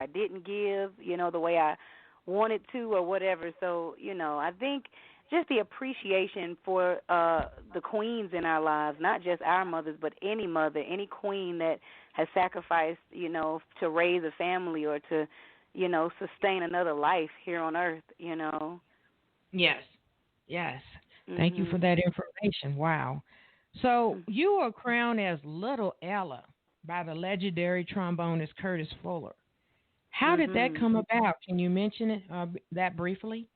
I didn't give, the way I wanted to or whatever. So, I think just the appreciation for the queens in our lives, not just our mothers, but any mother, any queen that has sacrificed, to raise a family or to, sustain another life here on earth. Yes. Yes. Thank you for Mhm. that information. Wow. So you were crowned as Little Ella by the legendary trombonist Curtis Fuller. How did that Mhm. come about? Can you mention it that briefly?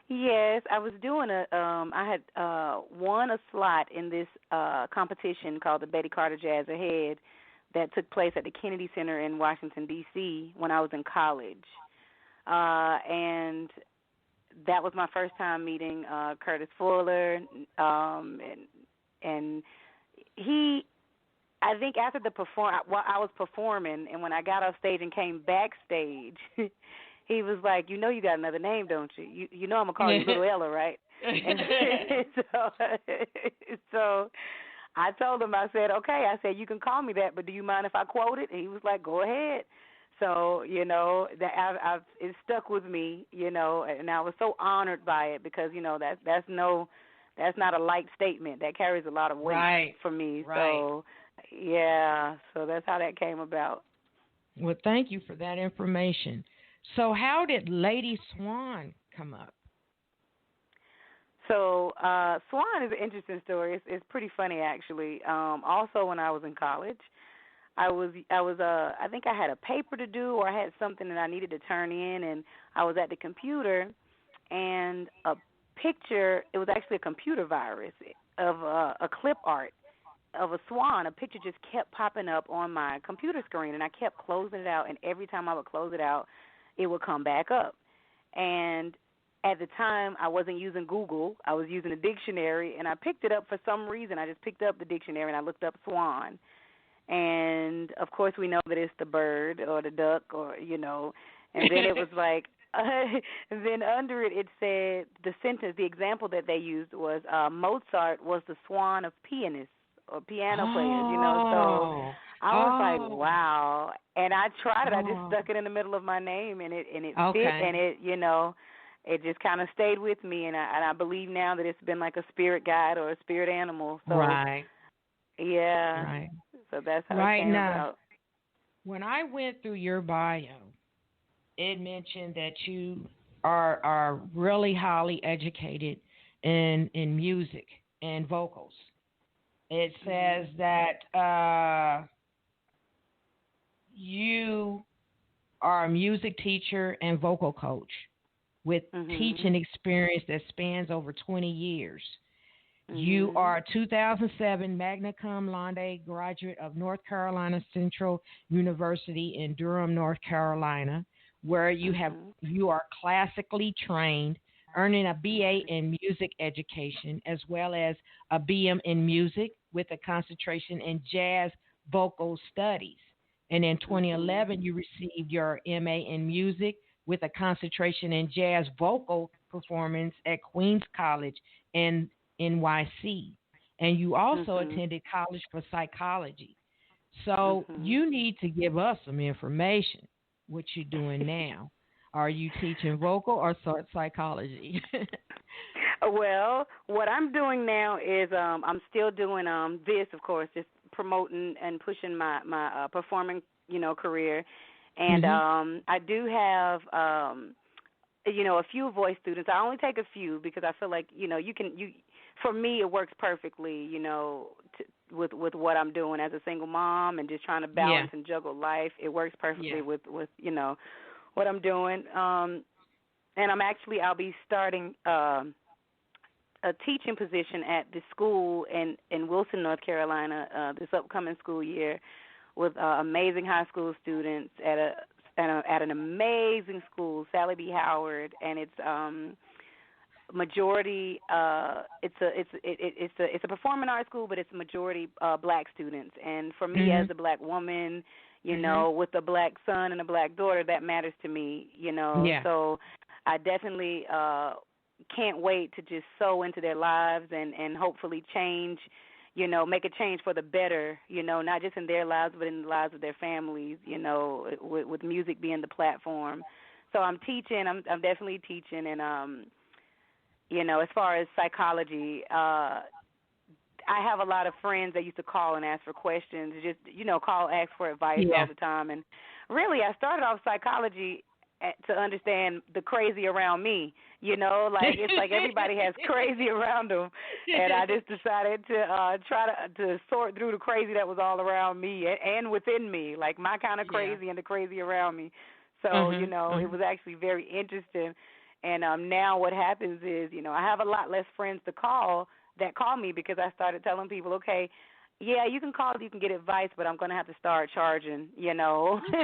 Yes, I was doing I had won a slot in this competition called the Betty Carter Jazz Ahead that took place at the Kennedy Center in Washington D.C. when I was in college. And that was my first time meeting Curtis Fuller, and he. I think after while I was performing, and when I got off stage and came backstage, he was like, you got another name, don't you? You know I'm gonna call you Little Ella, right?" And so, so I told him, I said, "Okay," I said, "You can call me that, but do you mind if I quote it?" And he was like, "Go ahead." So that it stuck with me, and I was so honored by it because that's not a light statement. That carries a lot of weight Right. for me. Right. So yeah, so that's how that came about. Well, thank you for that information. So, how did Lady Swan come up? So Swan is an interesting story. It's pretty funny actually. Also, when I was in college, I think I had a paper to do or I had something that I needed to turn in, and I was at the computer, and a picture. It was actually a computer virus of a clip art of a swan. A picture just kept popping up on my computer screen, and I kept closing it out. And every time I would close it out, it would come back up. And at the time, I wasn't using Google. I was using a dictionary, and I picked it up for some reason. I just picked up the dictionary and I looked up swan. And of course, we know that it's the bird or the duck, and then it was like, and then under it, it said the sentence, the example that they used was Mozart was the swan of pianists or piano players. So Oh. I was like, Oh. wow. And I tried it. I just Oh. stuck it in the middle of my name, and it fit, Okay. and it just kind of stayed with me, and I believe now that it's been like a spirit guide or a spirit animal. So Right. yeah, Right. so that's how it Right came now, about. when I went through your bio, it mentioned that you are really highly educated in music and vocals. It says Mhm. that you are a music teacher and vocal coach with Mhm. teaching experience that spans over 20 years. You Mhm. are a 2007 magna cum laude graduate of North Carolina Central University in Durham, North Carolina, where Mhm. you are classically trained, earning a BA in music education as well as a BM in music with a concentration in jazz vocal studies. And in Mhm. 2011, you received your MA in music with a concentration in jazz vocal performance at Queens College in NYC. And you also Mhm. attended college for psychology. So Mhm. you need to give us some information. What you're doing now? Are you teaching vocal or psychology? Well, what I'm doing now is I'm still doing this, of course, just promoting and pushing my performing, career. And hmm I do have a few voice students. I only take a few because I feel like, for me it works perfectly, with what I'm doing as a single mom and just trying to Yeah. balance and juggle life. It works perfectly Yeah. with what I'm doing. And I'll be starting a teaching position at the school in Wilson, North Carolina, this upcoming school year with amazing high school students at an amazing school, Sally B. Howard, and it's majority. It's a performing arts school, but it's majority black students. And for me, as Mhm. a black woman, Mhm. with a black son and a black daughter, that matters to me. Yeah. So I definitely can't wait to just sow into their lives and hopefully change, make a change for the better, not just in their lives but in the lives of their families, with music being the platform. So I'm teaching. I'm definitely teaching, and as far as psychology, I have a lot of friends that used to call and ask for questions, just call, ask for advice all the time. And really, I started off psychology to understand the crazy around me. It's like everybody has crazy around them, and I just decided to try to sort through the crazy that was all around me and within me, like my kind of crazy and the crazy around me. So it was actually very interesting. And now what happens is, I have a lot less friends that call me, because I started telling people, okay, yeah, you can call, you can get advice, but I'm going to have to start charging, when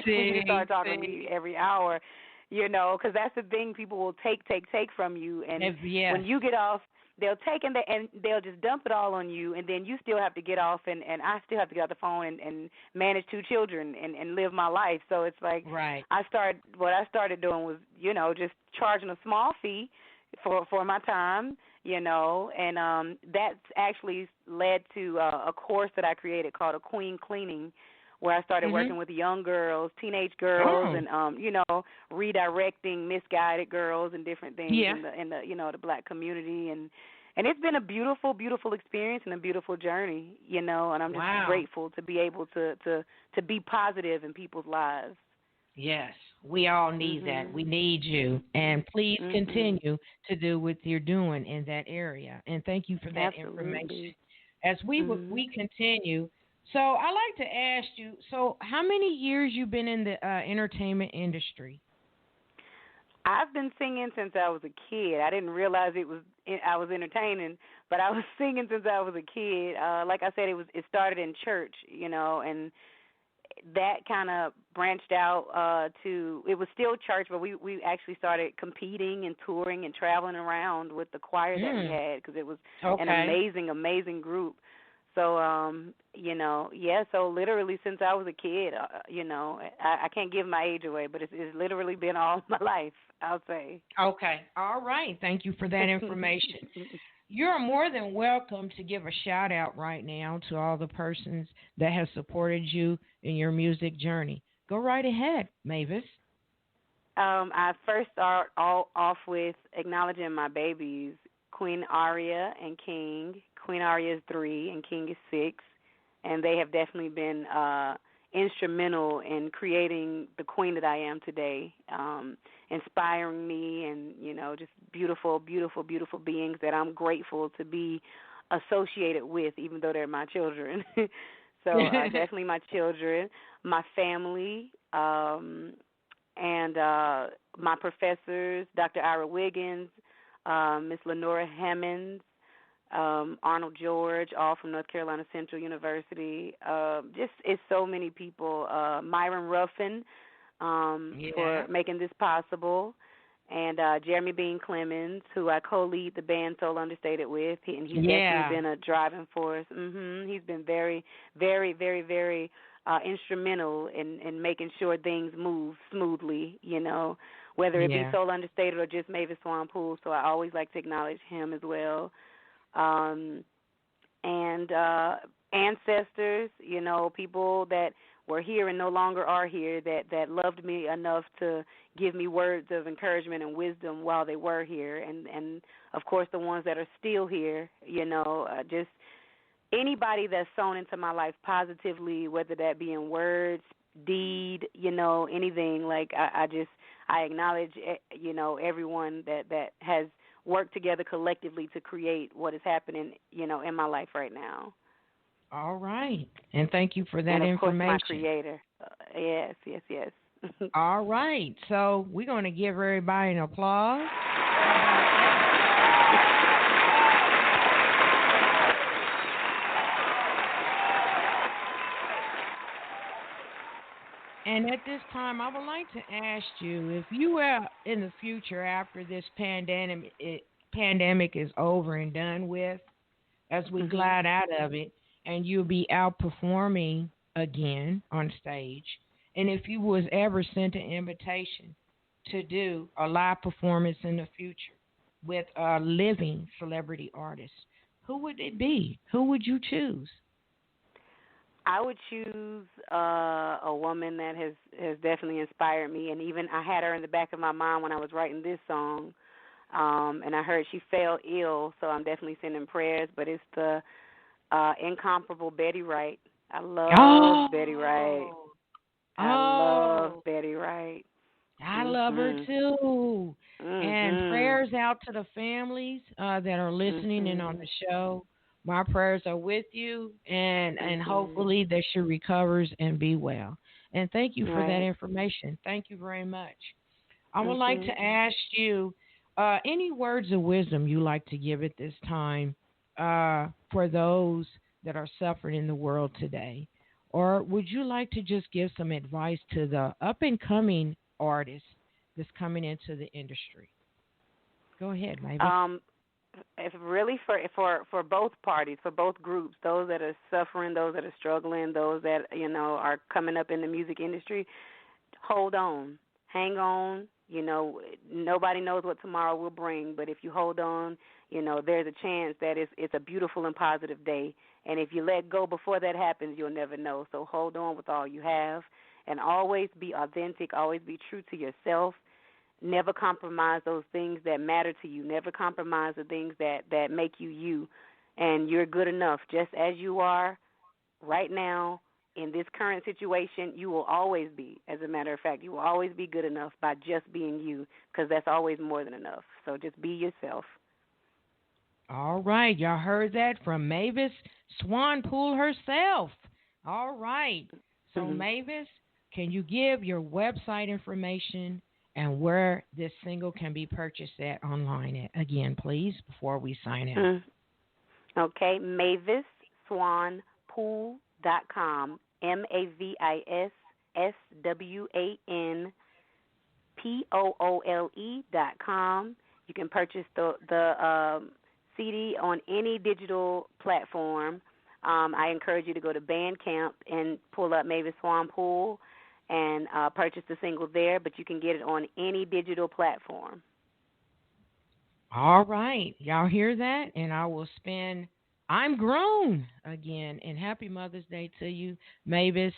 you start talking to me every hour, because that's the thing, people will take from you. And when you get off, they'll take and they'll just dump it all on you, and then you still have to get off, and I still have to get off the phone and manage 2 children and live my life. So it's like what I started doing was, just charging a small fee for my time, and that's actually led to a course that I created called a Queen Cleaning, where I started working with young girls, teenage girls, and redirecting misguided girls and different things in the the Black community, and it's been a beautiful, beautiful experience and a beautiful journey, and I'm just grateful to be able to be positive in people's lives. Yes, we all need that. We need you, and please continue to do what you're doing in that area. And thank you for that information. As we continue. So I like to ask you, so how many years you been in the entertainment industry? I've been singing since I was a kid. I didn't realize I was entertaining, but I was singing since I was a kid. Like I said, it started in church, and that kind of branched out to, it was still church, but we actually started competing and touring and traveling around with the choir that we had, because it was an amazing group. So, so literally since I was a kid, I can't give my age away, but it's literally been all my life, I'll say. Okay. All right. Thank you for that information. You're more than welcome to give a shout out right now to all the persons that have supported you in your music journey. Go right ahead, Mavis. I first start off with acknowledging my babies, Queen Aria and King. Queen Aria is 3 and King is 6, and they have definitely been instrumental in creating the queen that I am today, inspiring me, and just beautiful, beautiful, beautiful beings that I'm grateful to be associated with, even though they're my children. So definitely my children, my family, and my professors, Dr. Ira Wiggins, Miss Lenora Hammonds, Arnold George, all from North Carolina Central University. Just it's so many people. Myron Ruffin for making this possible, and Jeremy BEAN Clemons, who I co-lead the band Soul Understated with, and he's definitely been a driving force. He's been very, very, very, very instrumental in making sure things move smoothly, whether it be Soul Understated or just Mavis SWAN Poole. So I always like to acknowledge him as well. And ancestors, people that were here and no longer are here, that loved me enough to give me words of encouragement and wisdom while they were here, and of course the ones that are still here, just anybody that's sown into my life positively, whether that be in words, deed, anything. Like I acknowledge, everyone that has work together collectively to create what is happening, in my life right now. All right. And thank you for that and of information. Course, my creator. Yes. All right. So we're going to give everybody an applause. And at this time, I would like to ask you, if you are in the future, after this pandemic is over and done with, as we glide out of it, and you'll be out performing again on stage, and if you was ever sent an invitation to do a live performance in the future with a living celebrity artist, who would it be? Who would you choose? I would choose a woman that has definitely inspired me, and even I had her in the back of my mind when I was writing this song, and I heard she fell ill, so I'm definitely sending prayers, but it's the incomparable Betty Wright. I love Betty Wright. I love Betty Wright. I love her too. And prayers out to the families that are listening in on the show. My prayers are with you, and hopefully that she recovers and be well. And thank you for that information. Thank you very much. I would like to ask you any words of wisdom you like to give at this time for those that are suffering in the world today. Or would you like to just give some advice to the up-and-coming artists that's coming into the industry? Go ahead, Mavis. If really for both parties, for both groups, those that are suffering, those that are struggling, those that are coming up in the music industry, hold on, hang on. Nobody knows what tomorrow will bring, but if you hold on, there's a chance that it's a beautiful and positive day. And if you let go before that happens, you'll never know. So hold on with all you have, and always be authentic, always be true to yourself. Never compromise those things that matter to you. Never compromise the things that make you you. And you're good enough just as you are right now in this current situation. You will always be, as a matter of fact, you will always be good enough by just being you, because that's always more than enough. So just be yourself. All right. Y'all heard that from Mavis SWAN Poole herself. All right. So, Mavis, can you give your website information and where this single can be purchased at online again, please, before we sign out? Okay, MavisSwanPoole.com, MavisSwanPoole.com. You can purchase the CD on any digital platform. I encourage you to go to Bandcamp and pull up Mavis SWAN Poole and purchase the single there, but you can get it on any digital platform. All right. Y'all hear that? And I will spin I'm Grown again. And happy Mother's Day to you, Mavis.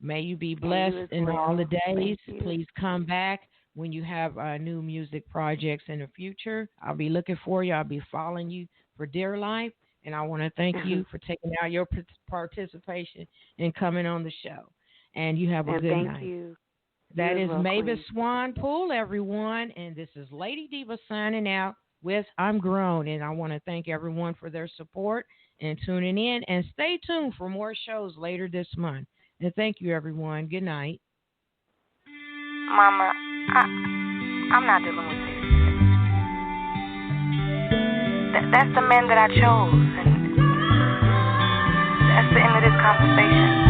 May you be blessed in all the days. Please come back when you have new music projects in the future. I'll be looking for you. I'll be following you for dear life. And I want to thank you for taking out your participation and coming on the show. And you have a good night. Thank you. That is Mavis SWAN Poole, everyone. And this is Lady Diva signing out with I'm Grown. And I want to thank everyone for their support and tuning in. And stay tuned for more shows later this month. And thank you, everyone. Good night. Mama, I'm not dealing with this. That's the man that I chose. And that's the end of this conversation.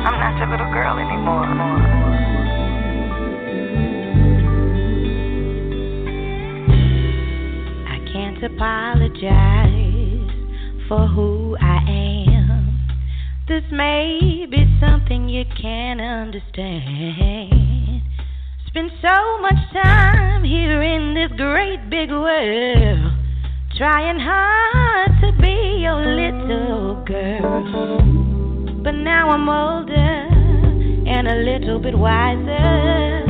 I'm not your little girl anymore. I can't apologize for who I am. This may be something you can't understand. Spend so much time here in this great big world, trying hard to be your little girl. But now I'm older and a little bit wiser.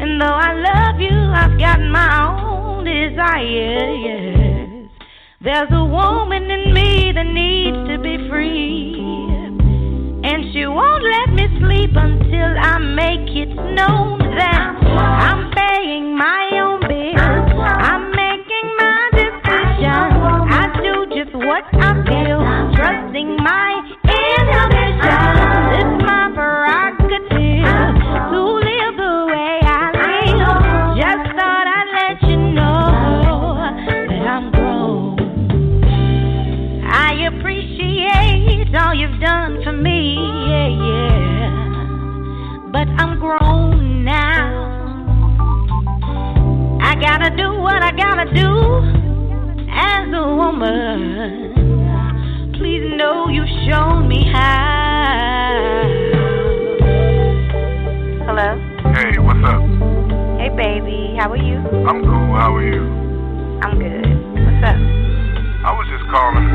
And though I love you, I've got my own desires. There's a woman in me that needs to be free, and she won't let me sleep until I make it known that I'm paying my own bills. I'm making my decisions. I do just what I feel, trusting my inhibitions. It's my prerogative to live the way I live. Just thought I'd let you know that I'm grown. I appreciate all you've done for me, yeah. But I'm grown now. I gotta do what I gotta do as a woman. Please know you've shown me how. Hello? Hey, what's up? Hey, baby. How are you? I'm cool. How are you? I'm good. What's up? I was just calling